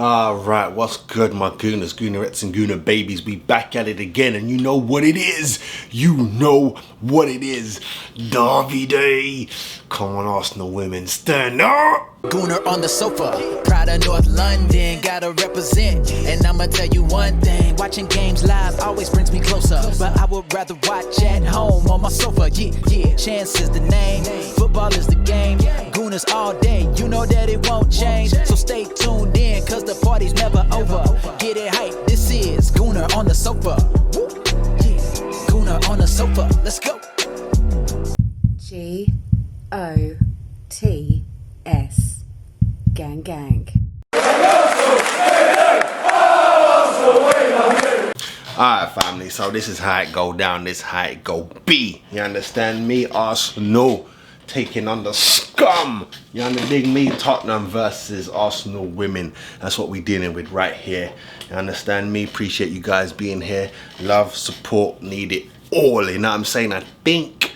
Alright, what's good my Gooners, Goonerettes and Gooner babies? We back at it again, and you know what it is. You know what it is. Derby Day. Come on, Arsenal women, stand up. Gooner on the sofa, proud of North London, gotta represent. And I'ma tell you one thing, watching games live always brings me closer. But I would rather watch at home on my sofa, yeah. Chance is the name, football is the game. Gooners all day, you know that it won't change. So stay tuned in, cause the party's never over. Get it hype, this is Gooner on the sofa. Gooner on the sofa, let's go. G.o.t.s. Gang gang. Alright family, so this is how it go down, this how it go be. You understand me? Arsenal taking on the scum. You understand me? Tottenham versus Arsenal women. That's what we're dealing with right here. You understand me? Appreciate you guys being here. Love, support, need it all. You know what I'm saying? I think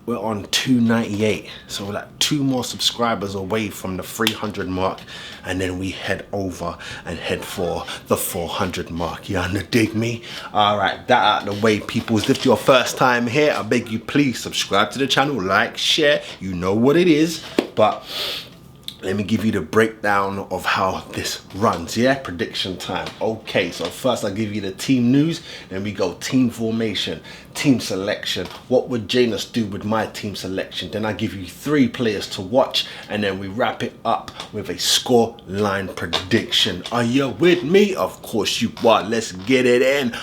we're on 298, so we're like 2 more subscribers away from the 300 mark, and then we head over and head for the 400 mark. You underdig me? All right, that out of the way, peoples. If you're first time here, I beg you please subscribe to the channel, like, share. You know what it is. But let me give you the breakdown of how this runs, yeah? Prediction time. Okay, so first I give you the team news, then we go team formation, team selection. What would Janus do with my team selection? Then I give you 3 players to watch, and then we wrap it up with a score line prediction. Are you with me? Of course you are. Let's get it in.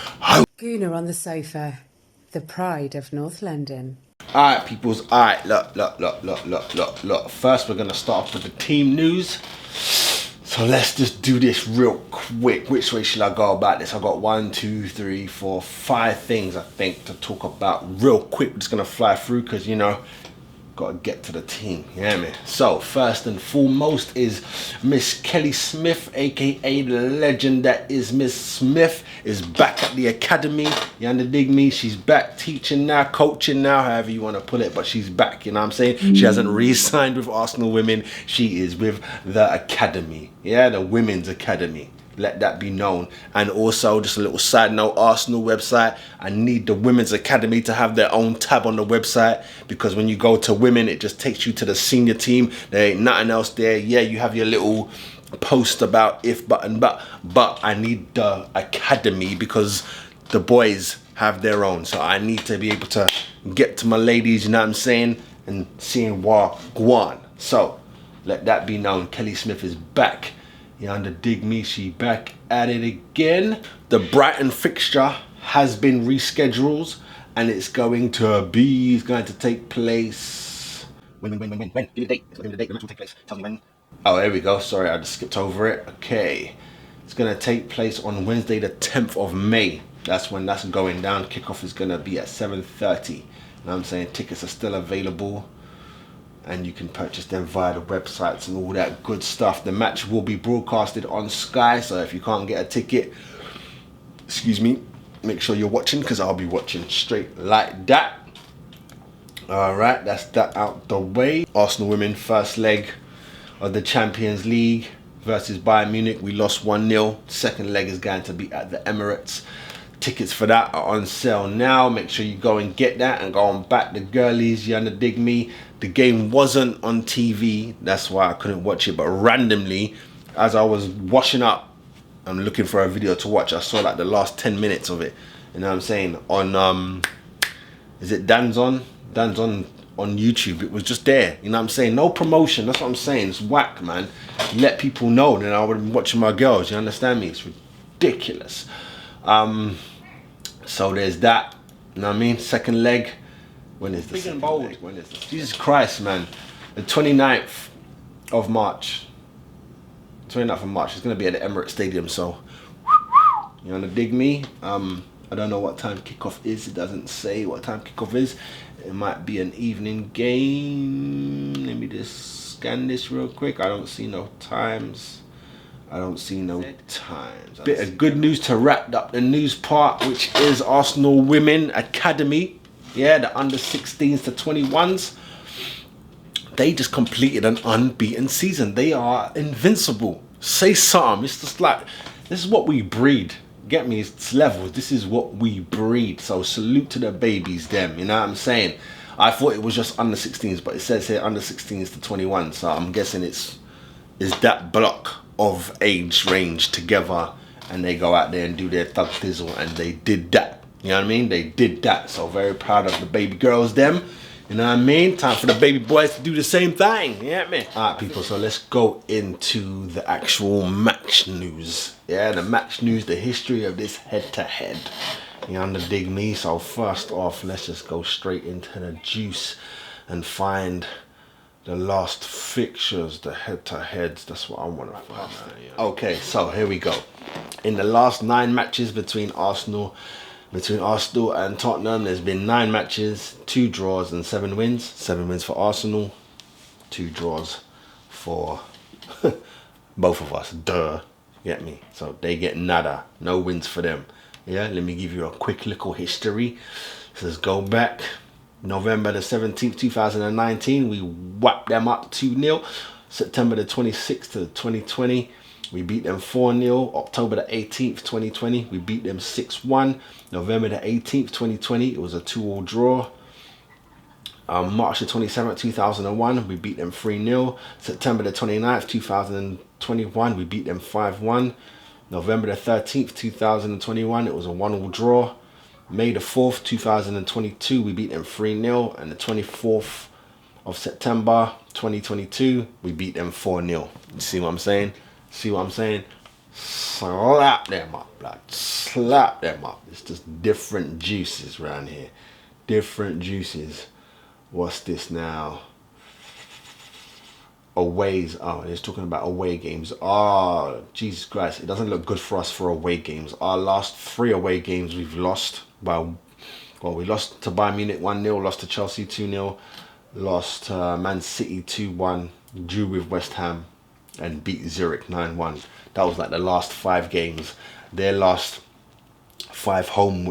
Gooner on the sofa, the pride of North London. Alright peoples, alright, look. First we're gonna start off with the team news. So let's just do this real quick. Which way should I go about this? I've got 1, 2, 3, 4, 5 things I think to talk about real quick. We're just gonna fly through because you know, gotta get to the team, you hear me? So first and foremost is Miss Kelly Smith, aka the legend that is Miss Smith, is back at the academy. You underdig me? She's back teaching now, coaching now, however you want to put it, but she's back, you know what I'm saying? She hasn't re-signed with Arsenal women, she is with the academy, yeah, the women's academy. Let that be known. And also, just a little side note, Arsenal website, I need the women's academy to have their own tab on the website, because when you go to women, it just takes you to the senior team. There ain't nothing else there. Yeah, you have your little post about if button, but I need the academy because the boys have their own. So I need to be able to get to my ladies, you know what I'm saying, and seeing what go on. So let that be known. Kelly Smith is back. You underdig me? She back at it again. The Brighton fixture has been rescheduled, and it's going to take place. When? Give me the date. Give me the date. The match will take place. Tell me when. Oh, there we go. Sorry, I just skipped over it. Okay. It's going to take place on Wednesday, the 10th of May. That's when that's going down. Kickoff is going to be at 7:30. You know what I'm saying? Tickets are still available, and you can purchase them via the websites and all that good stuff. The match will be broadcasted on Sky, so if you can't get a ticket, excuse me, make sure you're watching, because I'll be watching straight like that. Alright, that's that out the way. Arsenal women first leg of the Champions League versus Bayern Munich. We lost 1-0. Second leg is going to be at the Emirates. Tickets for that are on sale now. Make sure you go and get that and go and back the girlies. You underdig me? The game wasn't on TV, that's why I couldn't watch it, but randomly, as I was washing up and looking for a video to watch, I saw like the last 10 minutes of it. You know what I'm saying? On is it Dan's on YouTube. It was just there. You know what I'm saying? No promotion. That's what I'm saying. It's whack, man. Let people know. Then I would have been watching my girls. You understand me? It's ridiculous. So there's that. You know what I mean? Second leg. When is this? When is this? Jesus Christ, man. The 29th of March. 29th of March. It's going to be at the Emirates Stadium, so you wanna dig me? I don't know what time kickoff is. It doesn't say what time kickoff is. It might be an evening game. Let me just scan this real quick. I don't see no times. Bit of good news to wrap up the news part, which is Arsenal Women Academy. Yeah, the under 16s to 21s. They just completed an unbeaten season. They are invincible. Say something. It's just like, this is what we breed. Get me? It's levels. This is what we breed. So salute to the babies, them. You know what I'm saying? I thought it was just under 16s, but it says here under 16s to 21. So I'm guessing it's that block of age range together, and they go out there and do their thug thizzle, and they did that. You know what I mean? They did that. So very proud of the baby girls, them. You know what I mean? Time for the baby boys to do the same thing. You know what I mean? Alright, people, so let's go into the actual match news. Yeah, the match news, the history of this head-to-head. You dig me? So first off, let's just go straight into the juice and find the last fixtures, the head-to-heads. That's what I want to find out. Okay, so here we go. In the last 9 matches between Arsenal and Tottenham, there's been 9 matches, 2 draws and 7 wins. 7 wins for Arsenal, 2 draws for both of us. Duh, get me? So they get nada, no wins for them. Yeah, let me give you a quick little history. Let's go back. November the 17th, 2019, we whacked them up 2-0. September the 26th to 2020, we beat them 4-0. October the 18th, 2020, we beat them 6-1. November the 18th, 2020, it was a 2-2 draw. March the 27th, 2001, we beat them 3-0. September the 29th, 2021, we beat them 5-1. November the 13th, 2021, it was a 1-1 draw. May the 4th, 2022, we beat them 3-0. And the 24th of September, 2022, we beat them 4-0. You see what I'm saying? See what I'm saying? Slap them up, blood. Slap them up. It's just different juices around here. Different juices. What's this now? Aways. Oh, it's talking about away games. Oh, Jesus Christ. It doesn't look good for us for away games. Our last 3 away games we've lost. Well, we lost to Bayern Munich 1-0, lost to Chelsea 2-0, lost to Man City 2-1, drew with West Ham, and beat Zurich 9-1. That was like the last 5 games. Their last 5 home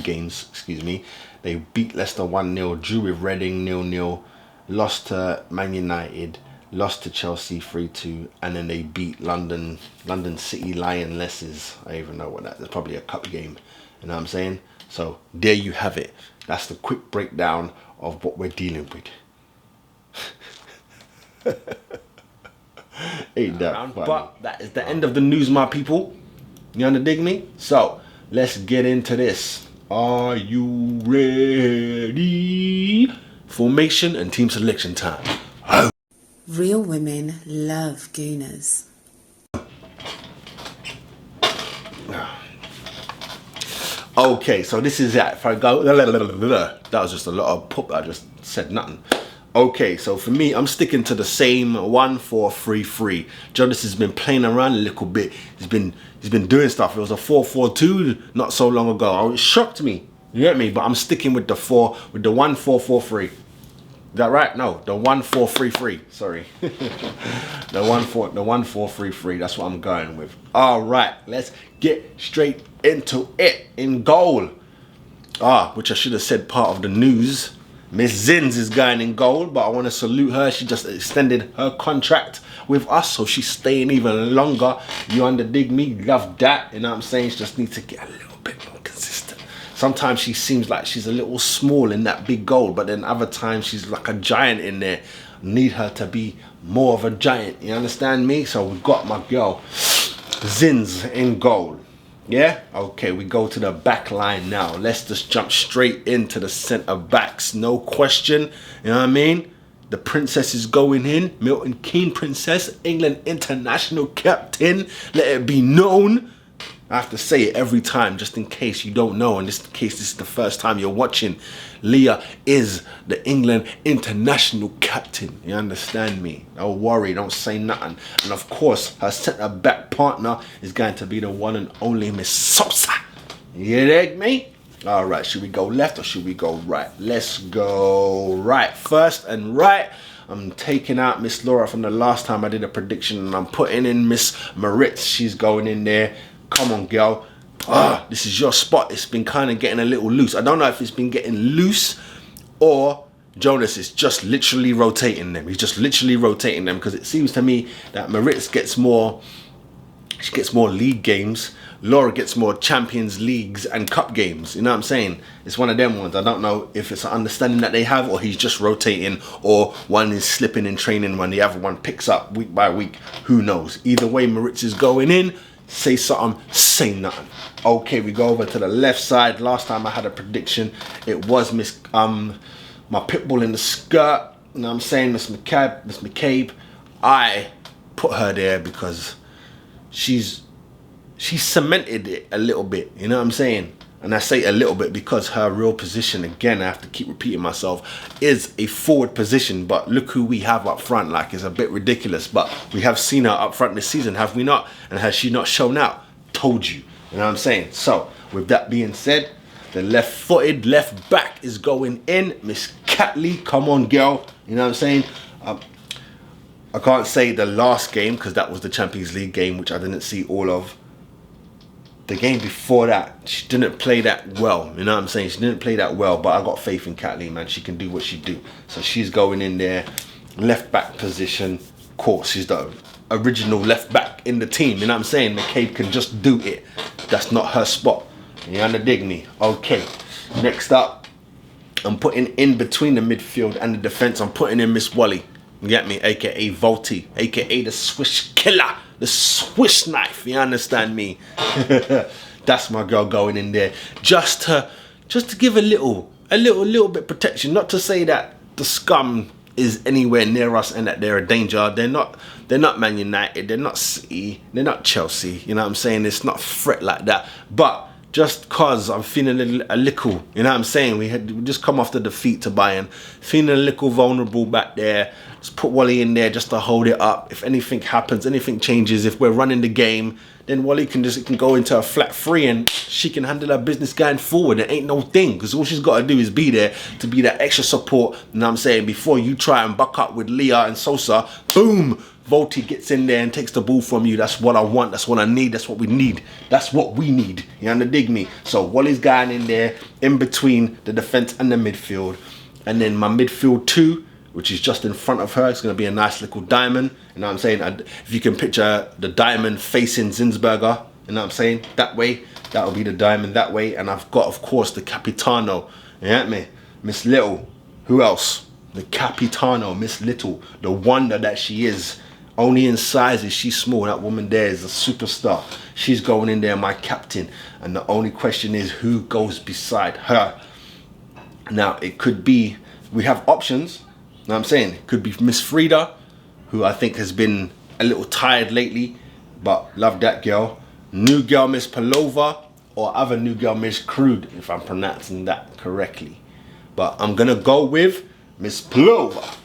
games, excuse me. They beat Leicester 1-0, drew with Reading 0-0, lost to Man United, lost to Chelsea 3-2, and then they beat London City Lionesses. I even know what that is. Probably a cup game. You know what I'm saying? So there you have it. That's the quick breakdown of what we're dealing with. Ain't that funny? But that is the end of the news, my people. You dig me? So let's get into this. Are you ready? Formation and team selection time. Oh. Real women love Gooners. Okay, so this is it. If I go, that was just a lot of poop. I just said nothing. Okay, so for me, I'm sticking to the same 1-4-3-3. G.o.t.s has been playing around a little bit. He's been doing stuff. It was a 4-4-2 not so long ago. It shocked me. You get me? But I'm sticking with the 1-4-4-3. Is that right? No, the 1-4-3-3. Sorry, the 1-4-3-3. That's what I'm going with. All right, let's get straight into it. In goal, which I should have said part of the news. Miss Zins is going in goal, but I want to salute her. She just extended her contract with us, so she's staying even longer. You dig me? Love that. You know what I'm saying? She just needs to get a little bit more consistent. Sometimes she seems like she's a little small in that big goal, but then other times she's like a giant in there. Need her to be more of a giant. You understand me? So we've got my girl Zins in goal. Yeah? Okay, we go to the back line now. Let's just jump straight into the centre backs. No question. You know what I mean? The princess is going in. Milton Keynes princess. England international captain. Let it be known. I have to say it every time just in case you don't know. In this case, this is the first time you're watching. Leah is the England international captain. You understand me? Don't worry, don't say nothing. And of course, her centre back partner is going to be the one and only Miss Sosa. You dig me? All right, should we go left or should we go right? Let's go right. First and right, I'm taking out Miss Laura from the last time I did a prediction, and I'm putting in Miss Maritz. She's going in there. Come on, girl. This is your spot. It's been kind of getting a little loose. I don't know if it's been getting loose or Jonas is just literally rotating them. He's just literally rotating them because it seems to me that Maritz gets more. She gets more league games. Laura gets more Champions Leagues and Cup games. You know what I'm saying? It's one of them ones. I don't know if it's an understanding that they have or he's just rotating or one is slipping in training when the other one picks up week by week. Who knows? Either way, Maritz is going in. Say something, say nothing. Okay, we go over to the left side. Last time I had a prediction, it was my pitbull in the skirt. You know what I'm saying? Miss McCabe. I put her there because she's cemented it a little bit, you know what I'm saying? And I say a little bit because her real position, again, I have to keep repeating myself, is a forward position. But look who we have up front. Like, it's a bit ridiculous, but we have seen her up front this season, have we not? And has she not shown out? Told you, you know what I'm saying? So with that being said, the left-footed left back is going in. Miss Catley, come on, girl, you know what I'm saying? I can't say the last game because that was the Champions League game, which I didn't see all of. The game before that, she didn't play that well. You know what I'm saying? She didn't play that well, but I got faith in Catley, man. She can do what she do. So she's going in there, left back position. Of course, she's the original left back in the team. You know what I'm saying? McCabe can just do it. That's not her spot. You underdig me? Okay. Next up, I'm putting in between the midfield and the defense. I'm putting in Miss Wally. You get me? AKA Volti, AKA the Swiss killer, the Swiss knife. You understand me? That's my girl going in there, just to give a little bit protection. Not to say that the scum is anywhere near us and that they're a danger. They're not Man United. They're not City. They're not Chelsea. You know what I'm saying? It's not a threat like that. But just cause I'm feeling a little, you know what I'm saying? We just come off the defeat to Bayern, feeling a little vulnerable back there. Just put Wally in there just to hold it up. If anything happens, anything changes, if we're running the game, then Wally can go into a flat three and she can handle her business going forward. It ain't no thing, because all she's got to do is be there to be that extra support. You know what I'm saying? Before you try and buck up with Leah and Sosa, boom, Volti gets in there and takes the ball from you. That's what I want. That's what I need. That's what we need. That's what we need. You underdig me? So Wally's going in there in between the defense and the midfield. And then my midfield two, which is just in front of her, it's going to be a nice little diamond. You know what I'm saying? If you can picture the diamond facing Zinsberger, you know what I'm saying? That way, that will be the diamond that way. And I've got, of course, the Capitano. You get me? Miss Little. Who else? The Capitano, Miss Little. The wonder that she is. Only in size is she small. That woman there is a superstar. She's going in there, my captain. And the only question is who goes beside her. Now, it could be, we have options. You know what I'm saying? It could be Miss Frida, who I think has been a little tired lately, but love that girl. New girl, Miss Palova, or other new girl, Miss Crude, if I'm pronouncing that correctly. But I'm going to go with Miss Palova.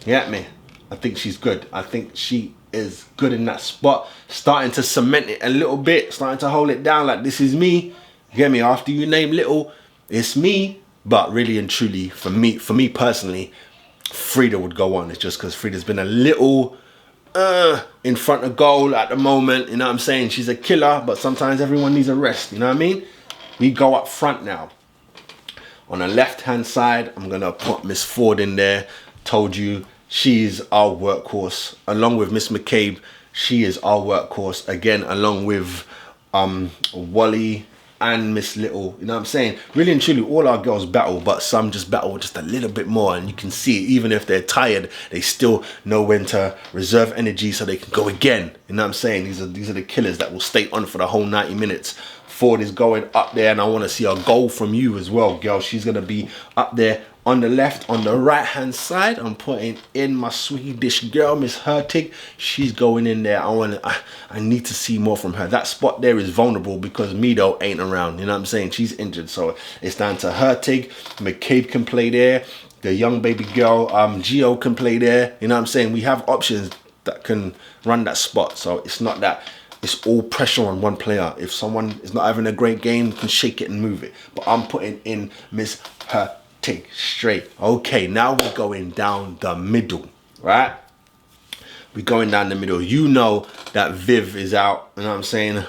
You get me? I think she's good. I think she is good in that spot. Starting to cement it a little bit. Starting to hold it down like this is me. You get me? After you name Little, it's me. But really and truly, for me personally, Frida would go on. It's just because Frida's been a little in front of goal at the moment. You know what I'm saying? She's a killer, but sometimes everyone needs a rest. You know what I mean? We go up front now. On the left-hand side, I'm going to put Miss Ford in there. Told you, she's our workhorse. Along with Miss McCabe, she is our workhorse. Again, along with Wally and Miss Little. You know what I'm saying? Really and truly, all our girls battle, but some just battle just a little bit more. And you can see, even if they're tired, they still know when to reserve energy so they can go again. You know what I'm saying? These are the killers that will stay on for the whole 90 minutes. Ford is going up there, and I want to see a goal from you as well, girl. She's going to be up there on the left. On the right-hand side, I'm putting in my Swedish girl, Miss Hurtig. She's going in there. I need to see more from her. That spot there is vulnerable because Mido ain't around. You know what I'm saying? She's injured, so it's down to Hurtig. McCabe can play there. The young baby girl, Gio, can play there. You know what I'm saying? We have options that can run that spot, so it's not that it's all pressure on one player. If someone is not having a great game, you can shake it and move it. But I'm putting in Miss Hurtig straight. Okay, now we're going down the middle, right? We're going down the middle. You know that Viv is out. You know what I'm saying?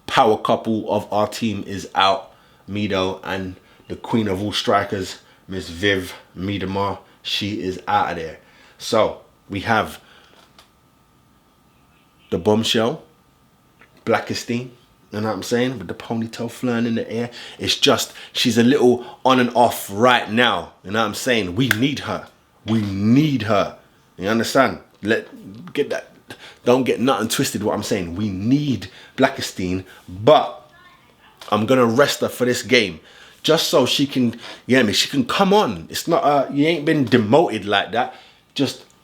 Power couple of our team is out. Mido and the queen of all strikers, Miss Viv Miedemar. she is out of there. So we have the bombshell, Blackestein. You know what I'm saying? With the ponytail flying in the air. It's just, she's a little on and off right now. You know what I'm saying? We need her. We need her. You understand? Get that. Don't get nothing twisted what I'm saying. We need Blackestein, but I'm going to rest her for this game. Just so she can, you know what I mean? She can come on. It's not, you ain't been demoted like that.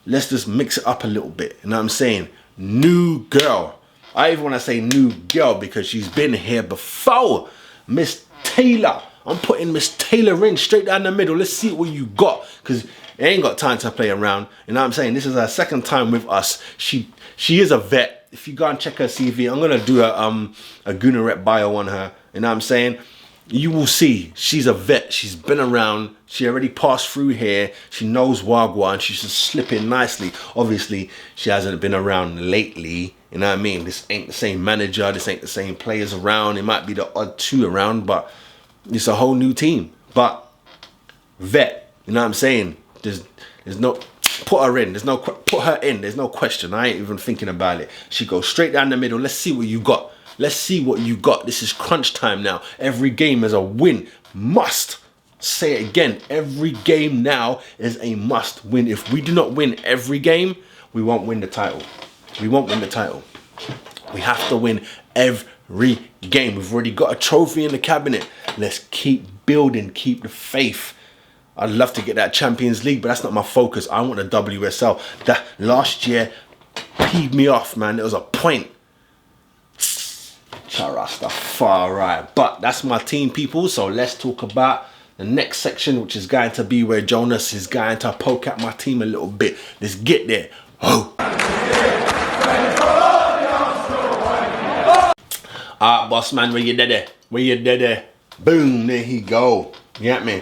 Let's just mix it up a little bit. You know what I'm saying? New girl. I even want to say new girl because she's been here before. Miss Taylor. I'm putting Miss Taylor in straight down the middle. Let's see what you got. Because it ain't got time to play around. You know what I'm saying? This is her second time with us. She is a vet. If you go and check her CV, I'm going to do a Gooner bio on her. You know what I'm saying? You will see she's a vet. She's been around. She already passed through here. She knows Wagwa and she's just slipping nicely. Obviously, she hasn't been around lately. You know what I mean? This ain't the same manager. This ain't the same players around. It might be the odd two around, but it's a whole new team. But vet, you know what I'm saying? There's no put her in. Put her in. There's no question. I ain't even thinking about it. She goes straight down the middle. Let's see what you got. Let's see what you got. This is crunch time now. Every game is a win. Must. Say it again. Every game now is a must win. If we do not win every game, we won't win the title. We won't win the title. We have to win every game. We've already got a trophy in the cabinet. Let's keep building. Keep the faith. I'd love to get that Champions League, but that's not my focus. I want a WSL. That last year peed me off, man. There was a point. Rastafari. But that's my team, people. So let's talk about the next section, which is going to be where Jonas is going to poke at my team a little bit. Let's get there. Oh. Boss man, where you dead there? Where you dead there? Boom, there he go. You get me?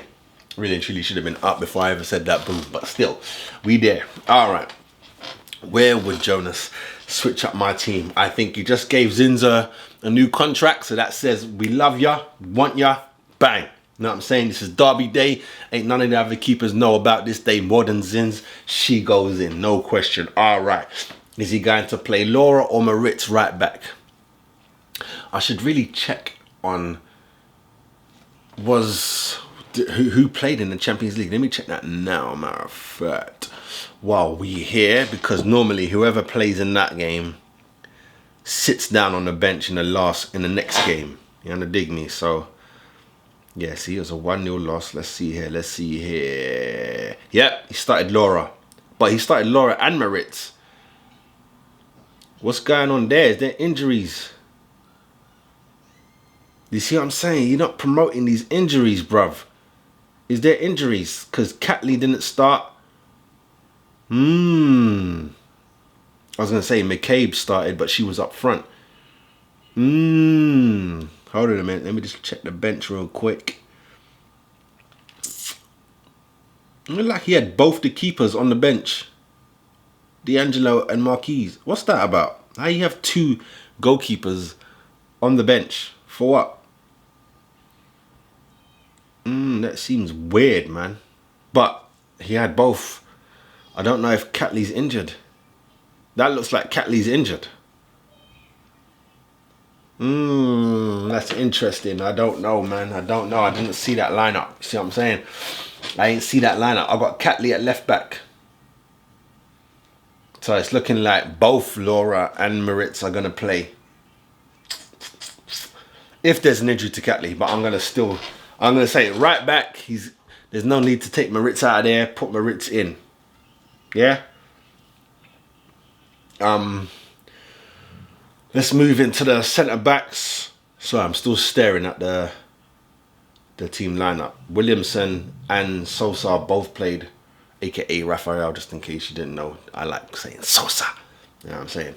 Really and truly should have been up before I ever said that boom, but still, we there. All right. Where would Jonas switch up my team? I think he just gave Zinza a new contract, so that says we love ya, want ya, bang. You know what I'm saying? This is Derby Day. Ain't none of the other keepers know about this day more than Zins. She goes in, no question. All right. Is he going to play Laura or Maritz right back? I should really check on who played in the Champions League. Let me check that now, matter of fact. While we here, because normally whoever plays in that game sits down on the bench in the next game. You understand dig me? So yeah, see, it was a 1-0 loss. Let's see here. Yep, he started Laura. But he started Laura and Maritz. What's going on there? Is there injuries? You see what I'm saying? You're not promoting these injuries, bruv. Is there injuries? Because Catley didn't start. I was going to say McCabe started, but she was up front. Hold on a minute. Let me just check the bench real quick. It looked like he had both the keepers on the bench. D'Angelo and Marquise. What's that about? How you have two goalkeepers on the bench? For what? That seems weird, man. But he had both. I don't know if Catley's injured. That looks like Catley's injured. That's interesting. I don't know, man. I don't know. I didn't see that lineup. See what I'm saying? I ain't see that lineup. I got Catley at left back. So it's looking like both Laura and Maritz are going to play. If there's an injury to Catley. But I'm going to say it right back. There's no need to take Maritz out of there. Put Maritz in. Yeah? Let's move into the centre backs. So I'm still staring at the team lineup. Williamson and Sosa both played, aka Raphael, just in case you didn't know. I like saying Sosa. You know what I'm saying?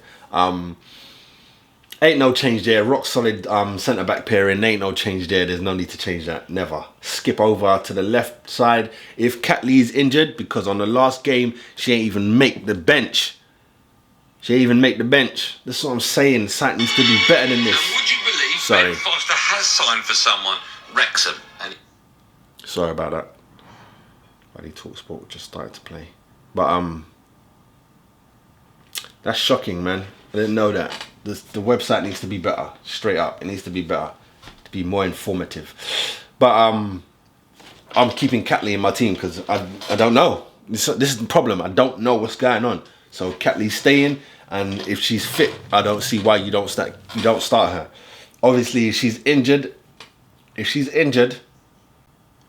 Ain't no change there. Rock solid centre back pairing. Ain't no change there. There's no need to change that. Never. Skip over to the left side. If Catley is injured, because on the last game she ain't even make the bench. She ain't even make the bench. That's what I'm saying. Something needs to be better than this. Would you believe Sorry. Ben Foster has signed for someone, Wrexham? And Sorry about that. Buddy Talksport just started to play. But that's shocking, man. I didn't know that. The website needs to be better. Straight up, it needs to be better, to be more informative. But I'm keeping Catley in my team because I don't know. This is the problem. I don't know what's going on. So Catley's staying, and if she's fit, I don't see why you don't start her. Obviously, if she's injured,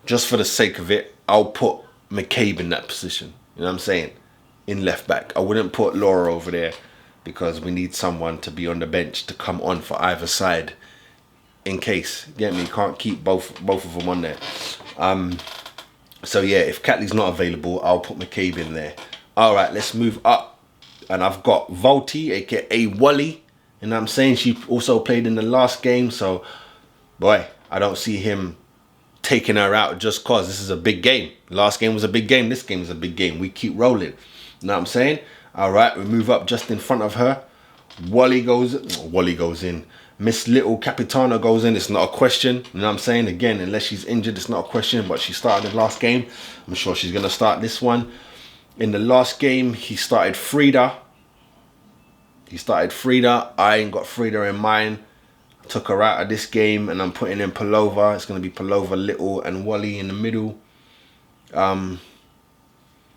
just for the sake of it, I'll put McCabe in that position. You know what I'm saying? In left back. I wouldn't put Laura over there because we need someone to be on the bench to come on for either side in case. Get me? Can't keep both of them on there. So yeah, if Catley's not available, I'll put McCabe in there. All right, let's move up. And I've got Volti, aka Wally. You know what I'm saying? She also played in the last game. So, boy, I don't see him taking her out just cause this is a big game. Last game was a big game. This game is a big game. We keep rolling. You know what I'm saying? All right, we move up just in front of her. Wally goes in. Miss Little Capitano goes in. It's not a question. You know what I'm saying? Again, unless she's injured, it's not a question. But she started the last game. I'm sure she's going to start this one. In the last game, he started Frida. I ain't got Frida in mine. I took her out of this game and I'm putting in Palova. It's going to be Palova, Little and Wally in the middle. I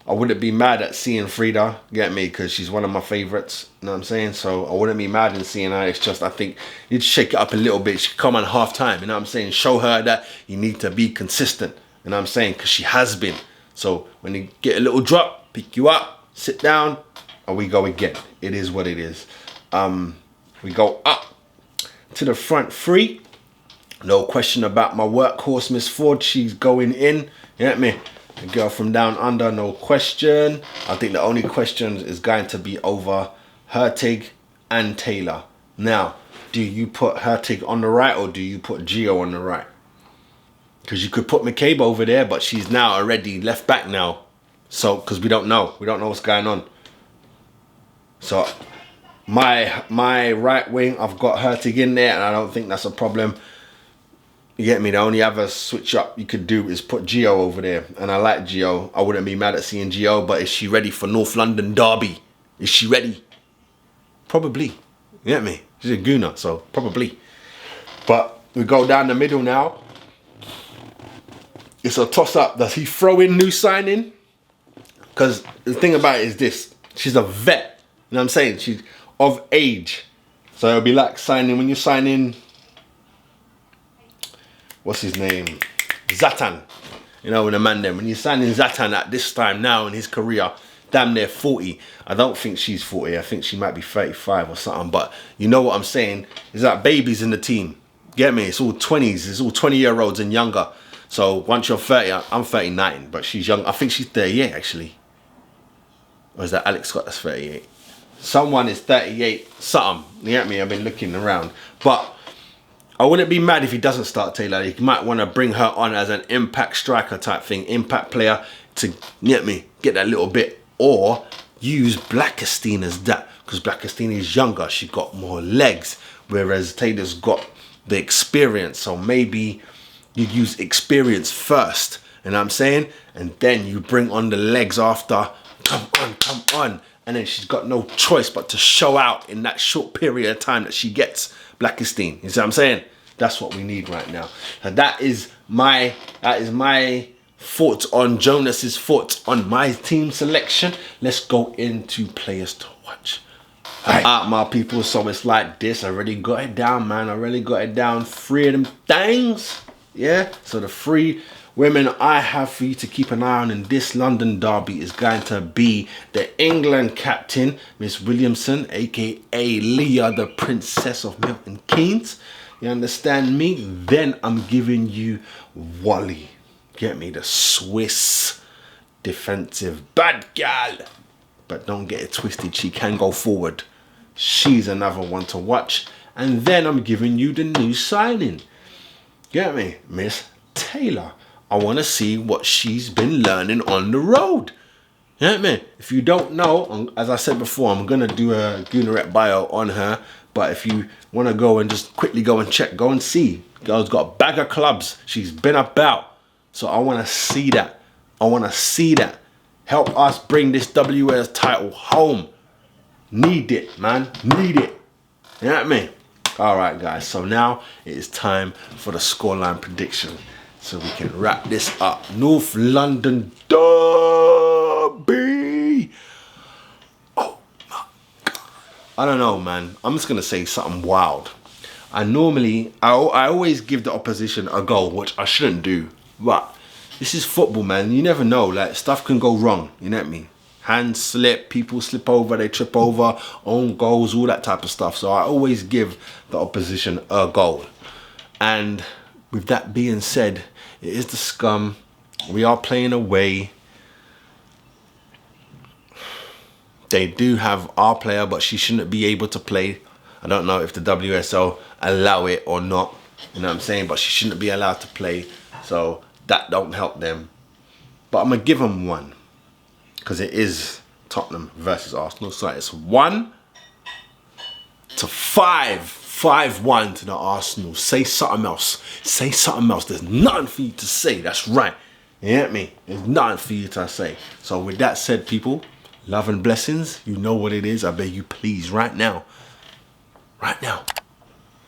wouldn't be mad at seeing Frida, get me, because she's one of my favourites, you know what I'm saying? So I wouldn't be mad in seeing her. It's just, I think you'd shake it up a little bit. She could come on half time, you know what I'm saying? Show her that you need to be consistent, you know what I'm saying? Because she has been. So when you get a little drop, pick you up, sit down, and we go again. It is what it is. We go up to the front three. No question about my workhorse, Miss Ford. She's going in, you get me? The girl from down under, no question. I think the only question is going to be over Hurtig and Taylor. Now, do you put Hurtig on the right or do you put Gio on the right? Because you could put McCabe over there, but she's now already left back now. So, because we don't know. We don't know what's going on. So, my right wing, I've got Hurtig in there and I don't think that's a problem. You get me? The only other switch up you could do is put G.o.t.s over there. And I like G.o.t.s. I wouldn't be mad at seeing G.o.t.s, but is she ready for North London Derby? Is she ready? Probably. You get me? She's a Gooner, so probably. But we go down the middle now. It's a toss-up. Does he throw in new signing? Because the thing about it is this. She's a vet. You know what I'm saying? She's of age. So it'll be like signing, when you sign in, what's his name? Zlatan. You know, when a man then, when you're signing Zlatan at this time now in his career, damn near 40. I don't think she's 40. I think she might be 35 or something. But you know what I'm saying? Is that babies in the team. Get me? It's all 20s. It's all 20-year-olds and younger. So once you're 30, I'm 39, but she's young. I think she's 38 actually. Or is that Alex Scott that's 38? Someone is 38 something. You get me? I've been looking around. But I wouldn't be mad if he doesn't start Taylor. You might want to bring her on as an impact striker type thing. Impact player to, get me, get that little bit. Or use Blackestein as that. Because Blackestein is younger. She's got more legs. Whereas Taylor's got the experience. So maybe you use experience first. You know what I'm saying? And then you bring on the legs after. Come on. And then she's got no choice but to show out in that short period of time that she gets Blackestein. You see what I'm saying? That's what we need right now. And that is my thoughts on Jonas's thoughts on my team selection. Let's go into players to watch. Alright, my people, so it's like this. I already got it down, man. I really got it down. 3 of them things. Yeah? So the 3 women I have for you to keep an eye on in this London derby is going to be the England captain, Miss Williamson, aka Leah, the Princess of Milton Keynes. You understand me? Then I'm giving you Wally. Get me? The Swiss defensive bad gal. But don't get it twisted. She can go forward. She's another one to watch. And then I'm giving you the new signing. Get me? Miss Taylor. I want to see what she's been learning on the road. You know what I mean? If you don't know, as I said before, I'm going to do a GoonerOnTheSofa bio on her. But if you want to go and just quickly go and check, go and see. Girl's got a bag of clubs. She's been about. So I want to see that. I want to see that. Help us bring this WS title home. Need it, man. Need it. You know what I mean? Alright guys, so now it is time for the scoreline prediction. So we can wrap this up. North London Derby. Oh my God. I don't know, man. I'm just going to say something wild. I always give the opposition a goal, which I shouldn't do. But this is football, man. You never know. Like, stuff can go wrong. You know what I mean? Hands slip, people slip over, they trip over, own goals, all that type of stuff. So I always give the opposition a goal. And with that being said, it is the scum. We are playing away. They do have our player, but she shouldn't be able to play. I don't know if the WSL allow it or not. You know what I'm saying? But she shouldn't be allowed to play. So that don't help them. But I'm going to give them 1. Because it is Tottenham versus Arsenal. So it's 1-5. 5-1 to the Arsenal. Say something else. Say something else. There's nothing for you to say. That's right. You hear me? There's nothing for you to say. So with that said, people, love and blessings. You know what it is. I beg you, please, right now,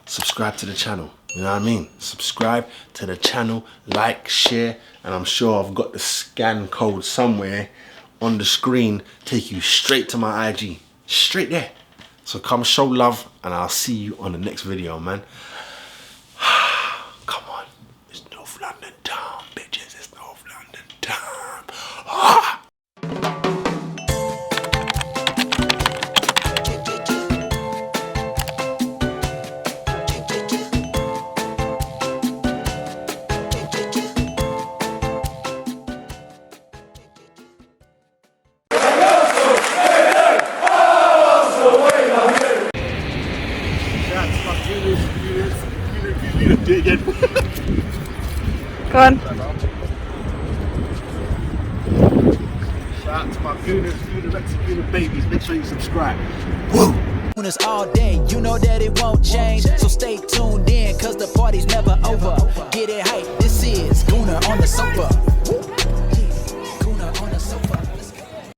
subscribe to the channel. You know what I mean? Subscribe to the channel, like, share, and I'm sure I've got the scan code somewhere on the screen, take you straight to my IG, straight there. So come show love, and I'll see you on the next video, man. Come on, it's North London time, bitches. It's North London time. Go on. Shout out to my Gooners, Gooner babies. Make sure you subscribe. Woo! Gooners all day, you know that it won't change. So stay tuned in, cause the party's never over. Get it hype, this is Gooner on the sofa.